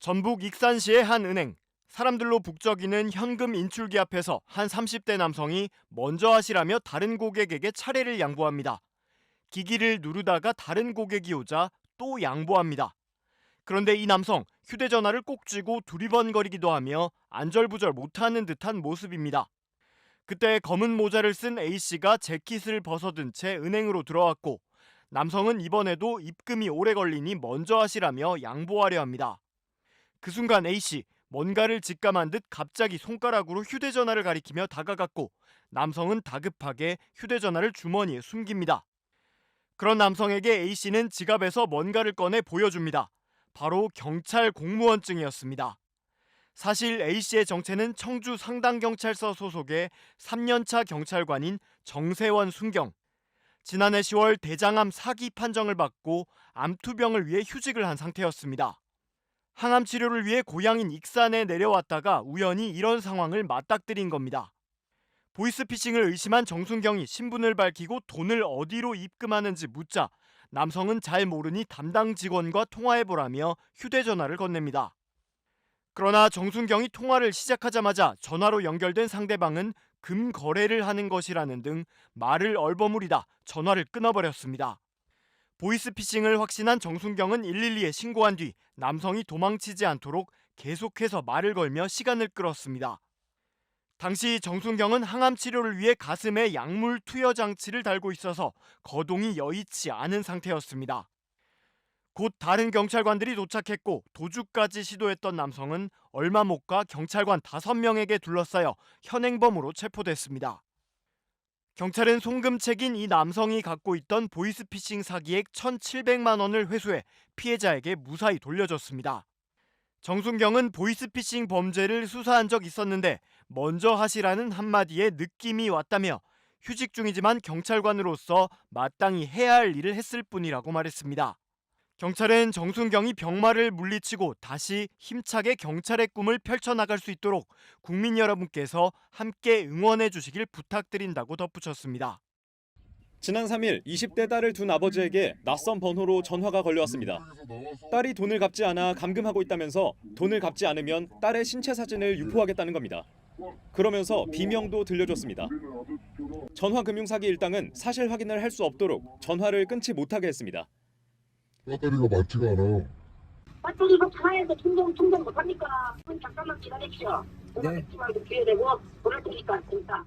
전북 익산시의 한 은행. 사람들로 북적이는 현금 인출기 앞에서 한 30대 남성이 먼저 하시라며 다른 고객에게 차례를 양보합니다. 기기를 누르다가 다른 고객이 오자 또 양보합니다. 그런데 이 남성 휴대전화를 꼭 쥐고 두리번거리기도 하며 안절부절 못하는 듯한 모습입니다. 그때 검은 모자를 쓴 A씨가 재킷을 벗어든 채 은행으로 들어왔고, 남성은 이번에도 입금이 오래 걸리니 먼저 하시라며 양보하려 합니다. 그 순간 A씨, 뭔가를 직감한 듯 갑자기 손가락으로 휴대전화를 가리키며 다가갔고, 남성은 다급하게 휴대전화를 주머니에 숨깁니다. 그런 남성에게 A씨는 지갑에서 뭔가를 꺼내 보여줍니다. 바로 경찰 공무원증이었습니다. 사실 A씨의 정체는 청주 상당경찰서 소속의 3년차 경찰관인 정세원 순경. 지난해 10월 대장암 사기 판정을 받고 암투병을 위해 휴직을 한 상태였습니다. 항암 치료를 위해 고향인 익산에 내려왔다가 우연히 이런 상황을 맞닥뜨린 겁니다. 보이스피싱을 의심한 정순경이 신분을 밝히고 돈을 어디로 입금하는지 묻자 남성은 잘 모르니 담당 직원과 통화해보라며 휴대전화를 건넵니다. 그러나 정순경이 통화를 시작하자마자 전화로 연결된 상대방은 금거래를 하는 것이라는 등 말을 얼버무리다 전화를 끊어버렸습니다. 보이스피싱을 확신한 정순경은 112에 신고한 뒤 남성이 도망치지 않도록 계속해서 말을 걸며 시간을 끌었습니다. 당시 정순경은 항암 치료를 위해 가슴에 약물 투여 장치를 달고 있어서 거동이 여의치 않은 상태였습니다. 곧 다른 경찰관들이 도착했고 도주까지 시도했던 남성은 얼마 못 가 경찰관 5명에게 둘러싸여 현행범으로 체포됐습니다. 경찰은 송금책인 이 남성이 갖고 있던 보이스피싱 사기액 1,700만 원을 회수해 피해자에게 무사히 돌려줬습니다. 정순경은 보이스피싱 범죄를 수사한 적 있었는데 먼저 하시라는 한마디에 느낌이 왔다며 휴직 중이지만 경찰관으로서 마땅히 해야 할 일을 했을 뿐이라고 말했습니다. 경찰은 정순경이 병마를 물리치고 다시 힘차게 경찰의 꿈을 펼쳐나갈 수 있도록 국민 여러분께서 함께 응원해 주시길 부탁드린다고 덧붙였습니다. 지난 3일 20대 딸을 둔 아버지에게 낯선 번호로 전화가 걸려왔습니다. 딸이 돈을 갚지 않아 감금하고 있다면서 돈을 갚지 않으면 딸의 신체 사진을 유포하겠다는 겁니다. 그러면서 비명도 들려줬습니다. 전화금융 사기 일당은 사실 확인을 할 수 없도록 전화를 끊지 못하게 했습니다. 배터리가 많지가 않아. 배터리가 차에서 충전 못하니까 잠깐만 기다리십시오. 전화 끊지 말고 뒤에 대고 보낼 테니까 진짜.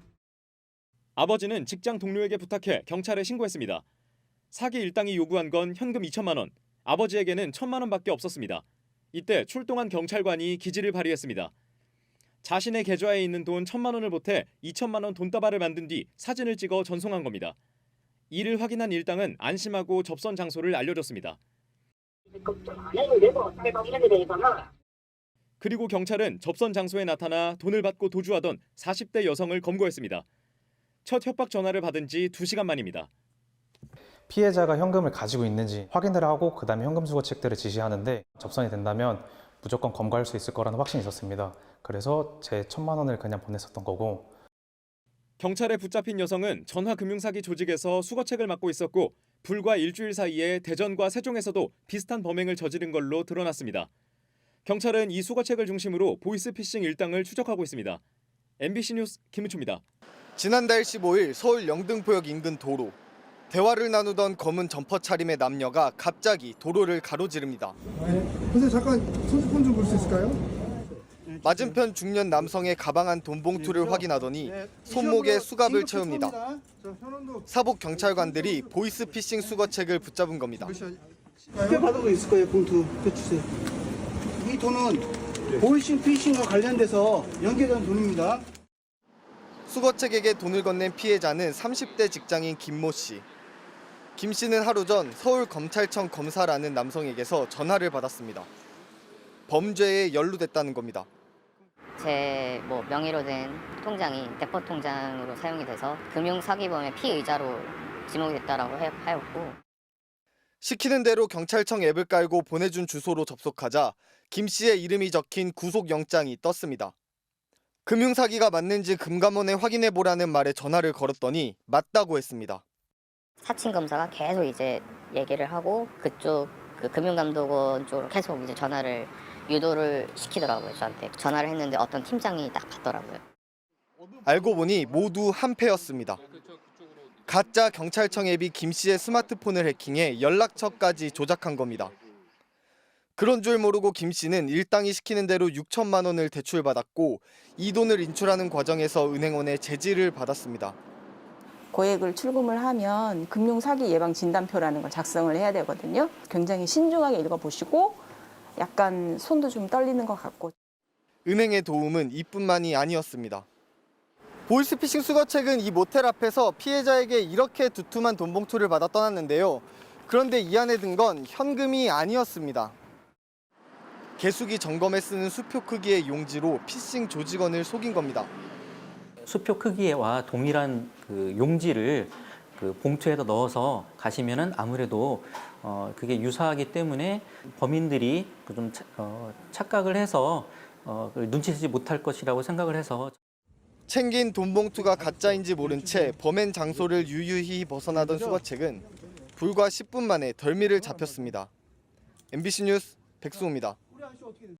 아버지는 직장 동료에게 부탁해 경찰에 신고했습니다. 사기 일당이 요구한 건 현금 2천만 원, 아버지에게는 1,000만 원밖에 없었습니다. 이때 출동한 경찰관이 기지를 발휘했습니다. 자신의 계좌에 있는 돈 1,000만 원을 보태 2천만 원 돈다발을 만든 뒤 사진을 찍어 전송한 겁니다. 이를 확인한 일당은 안심하고 접선 장소를 알려줬습니다. 그리고 경찰은 접선 장소에 나타나 돈을 받고 도주하던 40대 여성을 검거했습니다. 첫 협박 전화를 받은 지 2시간 만입니다. 피해자가 현금을 가지고 있는지 확인을 하고 그다음에 현금 수거책들을 지시하는데 접선이 된다면 무조건 검거할 수 있을 거라는 확신이 있었습니다. 그래서 제 1,000만 원을 그냥 보냈었던 거고. 경찰에 붙잡힌 여성은 전화금융사기 조직에서 수거책을 맡고 있었고 불과 일주일 사이에 대전과 세종에서도 비슷한 범행을 저지른 걸로 드러났습니다. 경찰은 이 수거책을 중심으로 보이스피싱 일당을 추적하고 있습니다. MBC 뉴스 김은초입니다. 지난달 15일 서울 영등포역 인근 도로. 대화를 나누던 검은 점퍼 차림의 남녀가 갑자기 도로를 가로지릅니다. 선생님 잠깐 손수건 좀 볼 수 있을까요? 맞은편 중년 남성의 가방 안 돈 봉투를 확인하더니 손목에 수갑을 채웁니다. 사복 경찰관들이 보이스피싱 수거책을 붙잡은 겁니다. 꽤 받은 거 있을 거예요. 봉투 펴주세요. 이 돈은 보이스피싱과 관련돼서 연계된 돈입니다. 수거책에게 돈을 건넨 피해자는 30대 직장인 김모 씨. 김 씨는 하루 전 서울검찰청 검사라는 남성에게서 전화를 받았습니다. 범죄에 연루됐다는 겁니다. 제 명의로 된 통장이 대포 통장으로 사용이 돼서 금융사기범의 피의자로 지목이 됐다라고 하였고, 시키는 대로 경찰청 앱을 깔고 보내준 주소로 접속하자 김 씨의 이름이 적힌 구속영장이 떴습니다. 금융사기가 맞는지 금감원에 확인해보라는 말에 전화를 걸었더니 맞다고 했습니다. 사칭 검사가 계속 이제 얘기를 하고 그쪽 금융감독원 쪽으로 계속 이제 전화를 유도를 시키더라고요. 저한테 전화를 했는데 어떤 팀장이 딱 받더라고요. 알고 보니 모두 한패였습니다. 가짜 경찰청 앱이 김 씨의 스마트폰을 해킹해 연락처까지 조작한 겁니다. 그런 줄 모르고 김 씨는 일당이 시키는 대로 6천만 원을 대출받았고 이 돈을 인출하는 과정에서 은행원의 제지를 받았습니다. 고액을 출금을 하면 금융사기 예방 진단표라는 걸 작성을 해야 되거든요. 굉장히 신중하게 읽어보시고 약간 손도 좀 떨리는 것 같고. 은행의 도움은 이뿐만이 아니었습니다. 보이스피싱 수거책은 이 모텔 앞에서 피해자에게 이렇게 두툼한 돈 봉투를 받아 떠났는데요. 그런데 이 안에 든 건 현금이 아니었습니다. 개수기 점검에 쓰는 수표 크기의 용지로 피싱 조직원을 속인 겁니다. 수표 크기와 동일한 그 용지를 그 봉투에다 넣어서 가시면은 아무래도 그게 유사하기 때문에 범인들이 좀 착각을 해서 눈치채지 못할 것이라고 생각을 해서. 챙긴 돈 봉투가 가짜인지 모른 채 범행 장소를 유유히 벗어나던 수거책은 불과 10분 만에 덜미를 잡혔습니다. MBC 뉴스 백수호입니다. 우리 아저씨 어떻게 됐어요?